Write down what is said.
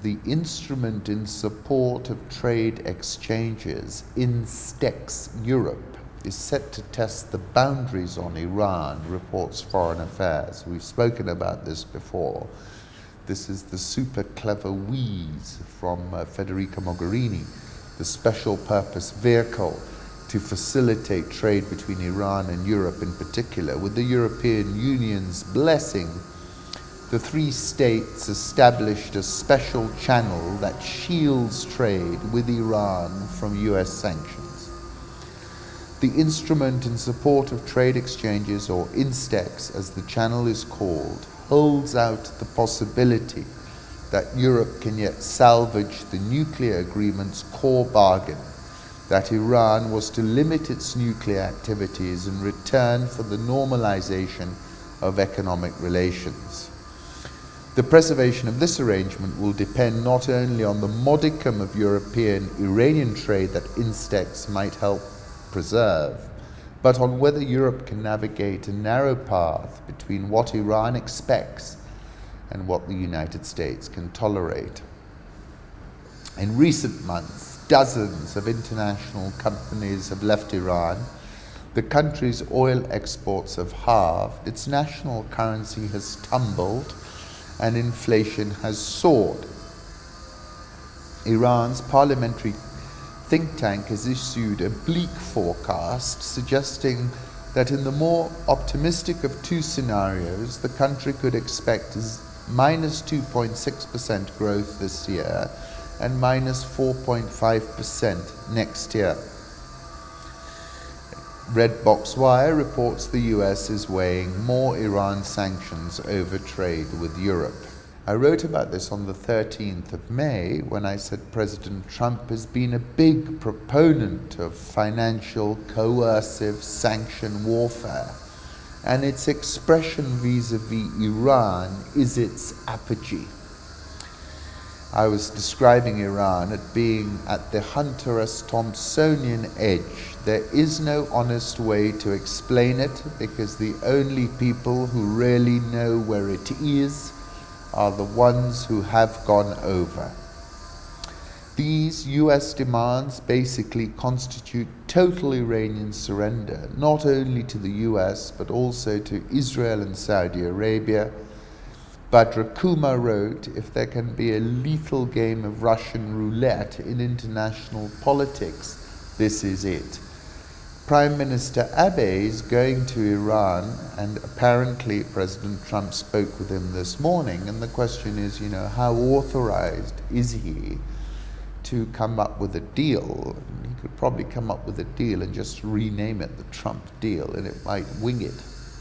the Instrument in Support of Trade Exchanges, INSTEX Europe, is set to test the boundaries on Iran, reports Foreign Affairs. We've spoken about this before. This is the super clever wheeze from Federica Mogherini, the special purpose vehicle to facilitate trade between Iran and Europe in particular. With the European Union's blessing, the three states established a special channel that shields trade with Iran from US sanctions. The Instrument in Support of Trade Exchanges, or INSTEX as the channel is called, holds out the possibility that Europe can yet salvage the nuclear agreement's core bargain, that Iran was to limit its nuclear activities in return for the normalization of economic relations. The preservation of this arrangement will depend not only on the modicum of European Iranian trade that INSTEX might help preserve, but on whether Europe can navigate a narrow path between what Iran expects and what the United States can tolerate. In recent months, dozens of international companies have left Iran. The country's oil exports have halved, its national currency has tumbled, and inflation has soared. Iran's parliamentary think tank has issued a bleak forecast suggesting that in the more optimistic of two scenarios, the country could expect minus 2.6% growth this year and minus 4.5% next year. Red Box Wire reports the US is weighing more Iran sanctions over trade with Europe. I wrote about this on the 13th of May when I said President Trump has been a big proponent of financial coercive sanction warfare, and its expression vis-a-vis Iran is its apogee. I was describing Iran as being at the Hunter-S. Thompsonian edge. There is no honest way to explain it because the only people who really know where it is are the ones who have gone over. These US demands basically constitute total Iranian surrender, not only to the US, but also to Israel and Saudi Arabia. Badr Kuma wrote, if there can be a lethal game of Russian roulette in international politics, this is it. Prime Minister Abe is going to Iran, and apparently President Trump spoke with him this morning, and the question is, how authorized is he to come up with a deal? He could probably come up with a deal and just rename it the Trump deal, and it might wing it.